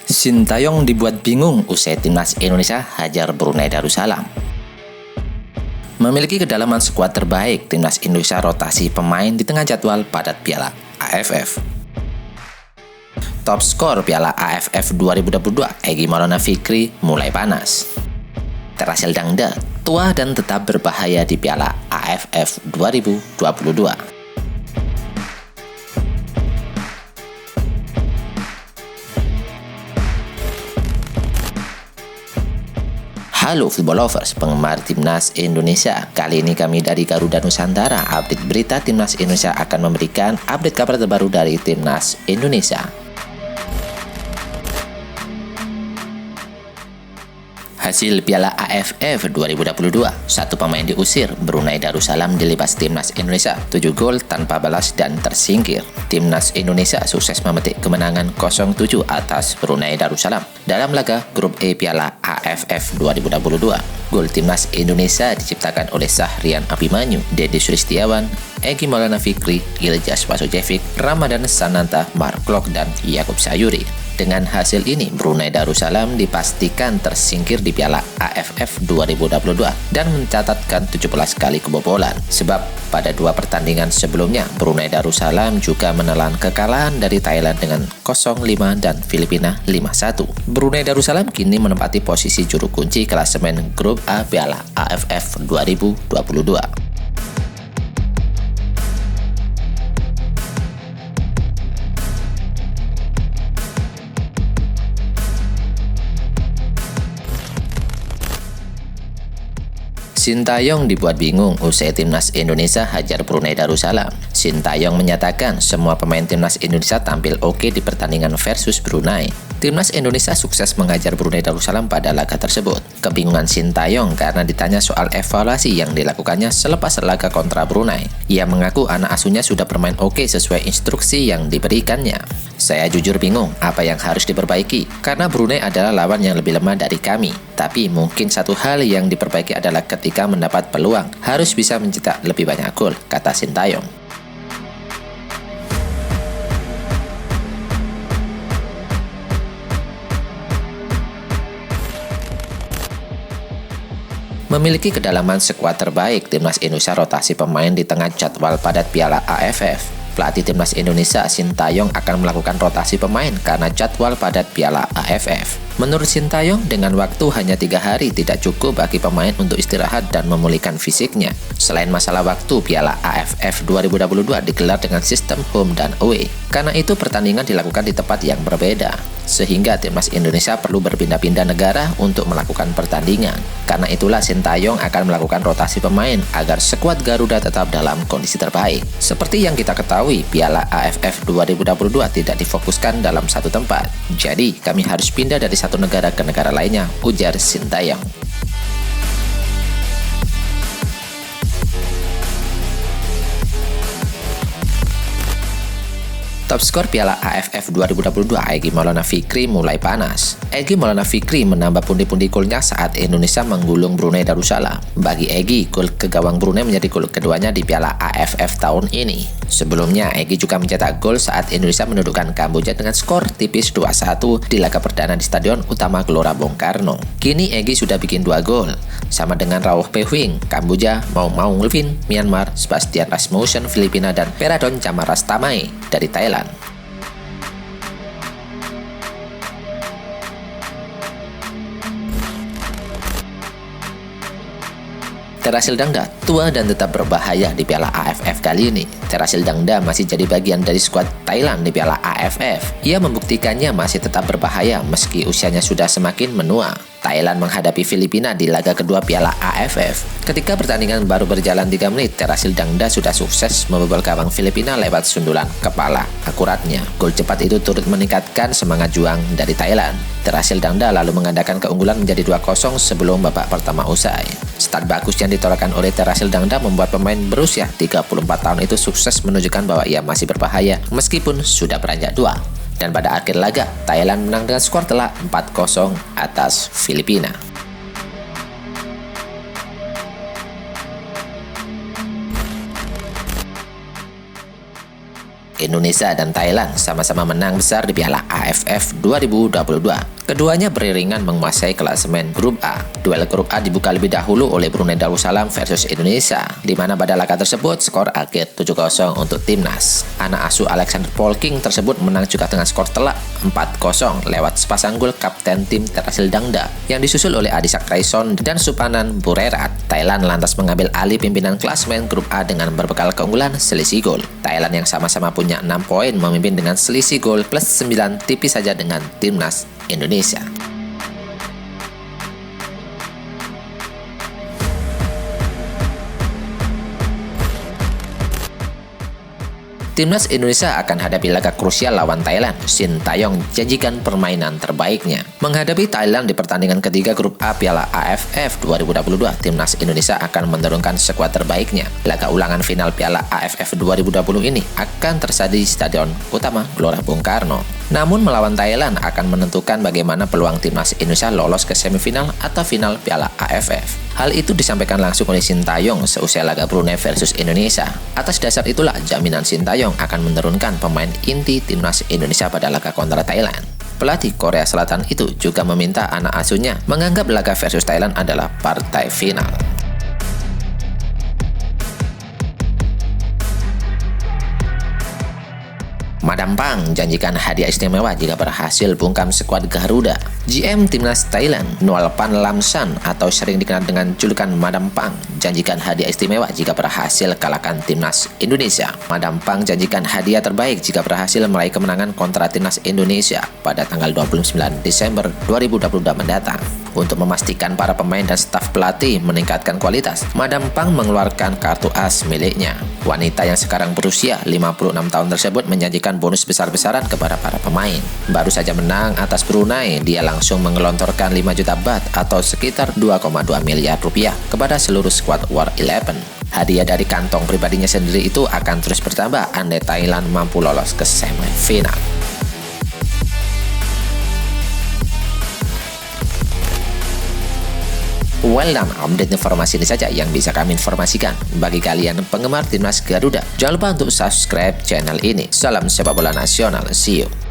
Sintayong dibuat bingung usai timnas Indonesia hajar Brunei Darussalam. Memiliki kedalaman skuad terbaik, timnas Indonesia rotasi pemain di tengah jadwal padat Piala AFF. Top skor Piala AFF 2022, Egy Maulana Fikri mulai panas. Terasil Dangda, tua dan tetap berbahaya di Piala AFF 2022. Halo football lovers, penggemar timnas Indonesia. Kali ini kami dari Garuda Nusantara, update berita timnas Indonesia akan memberikan update kabar terbaru dari timnas Indonesia. Hasil Piala AFF 2022, satu pemain diusir, Brunei Darussalam dilibas timnas Indonesia, 7 gol tanpa balas dan tersingkir. Timnas Indonesia sukses memetik kemenangan 0-7 atas Brunei Darussalam dalam laga grup E Piala AFF 2022. Gol timnas Indonesia diciptakan oleh Sahrian Abimanyu, Deddy Sulistiawan, Egy Maulana Fikri, Iljaz Pasojevic, Ramadan Sananta, Mark Klok, dan Yakub Sayuri. Dengan hasil ini, Brunei Darussalam dipastikan tersingkir di Piala AFF 2022 dan mencatatkan 17 kali kebobolan. Sebab pada 2 pertandingan sebelumnya, Brunei Darussalam juga menelan kekalahan dari Thailand dengan 0-5 dan Filipina 5-1. Brunei Darussalam kini menempati posisi juru kunci klasemen grup A Piala AFF 2022. Sintayong dibuat bingung usai timnas Indonesia hajar Brunei Darussalam. Sintayong menyatakan semua pemain timnas Indonesia tampil oke di pertandingan versus Brunei. Timnas Indonesia sukses mengajar Brunei Darussalam pada laga tersebut. Kebingungan Sintayong karena ditanya soal evaluasi yang dilakukannya selepas laga kontra Brunei. Ia mengaku anak asuhnya sudah bermain oke sesuai instruksi yang diberikannya. Saya jujur bingung apa yang harus diperbaiki, karena Brunei adalah lawan yang lebih lemah dari kami. Tapi mungkin satu hal yang diperbaiki adalah ketika mendapat peluang, harus bisa mencetak lebih banyak gol, kata Sintayong. Memiliki kedalaman skuad terbaik, timnas Indonesia rotasi pemain di tengah jadwal padat Piala AFF. Pelatih timnas Indonesia Sintayong akan melakukan rotasi pemain karena jadwal padat Piala AFF. Menurut Sintayong, dengan waktu hanya 3 hari tidak cukup bagi pemain untuk istirahat dan memulihkan fisiknya. Selain masalah waktu, Piala AFF 2022 digelar dengan sistem home dan away. Karena itu pertandingan dilakukan di tempat yang berbeda, sehingga timnas Indonesia perlu berpindah-pindah negara untuk melakukan pertandingan. Karena itulah Sintayong akan melakukan rotasi pemain agar skuad Garuda tetap dalam kondisi terbaik. Seperti yang kita ketahui, Piala AFF 2022 tidak difokuskan dalam satu tempat. Jadi, kami harus pindah dari satu negara ke negara lainnya, ujar Sintayong. Top skor Piala AFF 2022, Egy Maulana Fikri mulai panas. Egy Maulana Fikri menambah pundi-pundi golnya saat Indonesia menggulung Brunei Darussalam. Bagi Egy, gol ke gawang Brunei menjadi gol keduanya di Piala AFF tahun ini. Sebelumnya, Egy juga mencetak gol saat Indonesia menundukkan Kamboja dengan skor tipis 2-1 di laga perdana di Stadion Utama Gelora Bung Karno. Kini Egy sudah bikin 2 gol, sama dengan Rauh Pehwing, Kamboja, Maung Lvin, Myanmar, Sebastian Rasmussen, Filipina, dan Peradon Camarastamai dari Thailand. Terasil Dangda, tua dan tetap berbahaya di Piala AFF kali ini. Terasil Dangda masih jadi bagian dari skuad Thailand di Piala AFF. Ia membuktikannya masih tetap berbahaya meski usianya sudah semakin menua. Thailand menghadapi Filipina di laga kedua Piala AFF. Ketika pertandingan baru berjalan 3 menit, Terasil Dangda sudah sukses membobol gawang Filipina lewat sundulan kepala akuratnya. Gol cepat itu turut meningkatkan semangat juang dari Thailand. Terasil Dangda lalu menggandakan keunggulan menjadi 2-0 sebelum babak pertama usai. Start bagus yang ditorahkan oleh Terasil Dangda membuat pemain berusia 34 tahun itu sukses menunjukkan bahwa ia masih berbahaya meskipun sudah beranjak tua. Dan pada akhir laga, Thailand menang dengan skor telak 4-0 atas Filipina. Indonesia dan Thailand sama-sama menang besar di Piala AFF 2022. Keduanya beriringan menguasai klasemen Grup A. Duel Grup A dibuka lebih dahulu oleh Brunei Darussalam versus Indonesia, di mana pada laga tersebut skor akhir 7-0 untuk timnas. Anak asuh Alexander Polking tersebut menang juga dengan skor telak 4-0 lewat sepasang gol kapten tim Terasil Dangda yang disusul oleh Adisak Raison dan Supanan Burerat. Thailand lantas mengambil alih pimpinan klasemen Grup A dengan berbekal keunggulan selisih gol. Thailand yang sama-sama punya 6 poin memimpin dengan selisih gol plus 9 tipis saja dengan timnas Indonesia. Timnas Indonesia akan hadapi laga krusial lawan Thailand. Shin Taeyong janjikan permainan terbaiknya. Menghadapi Thailand di pertandingan ketiga Grup A Piala AFF 2022, Timnas Indonesia akan menurunkan skuad terbaiknya. Laga ulangan final Piala AFF 2020 ini akan terjadi di Stadion Utama Gelora Bung Karno. Namun melawan Thailand akan menentukan bagaimana peluang Timnas Indonesia lolos ke semifinal atau final Piala AFF. Hal itu disampaikan langsung oleh Shin Taeyong seusai laga Brunei versus Indonesia. Atas dasar itulah jaminan Shin Taeyong akan menurunkan pemain inti Timnas Indonesia pada laga kontra Thailand. Pelatih Korea Selatan itu juga meminta anak asuhnya menganggap laga versus Thailand adalah partai final. Madam Pang janjikan hadiah istimewa jika berhasil bungkam skuad Garuda. GM Timnas Thailand, Nualpan Lamsan atau sering dikenal dengan julukan Madam Pang, janjikan hadiah istimewa jika berhasil kalahkan Timnas Indonesia. Madam Pang janjikan hadiah terbaik jika berhasil meraih kemenangan kontra Timnas Indonesia pada tanggal 29 Desember 2022 mendatang. Untuk memastikan para pemain dan staf pelatih meningkatkan kualitas, Madam Pang mengeluarkan kartu as miliknya. Wanita yang sekarang berusia 56 tahun tersebut menjanjikan bonus besar-besaran kepada para pemain. Baru saja menang atas Brunei, dia langsung menggelontorkan 5 juta baht atau sekitar 2,2 miliar rupiah kepada seluruh skuad War 11. Hadiah dari kantong pribadinya sendiri itu akan terus bertambah andai Thailand mampu lolos ke semifinal. Well done, update informasi ini saja yang bisa kami informasikan. Bagi kalian penggemar Timnas Garuda, jangan lupa untuk subscribe channel ini. Salam sepak bola nasional, see you.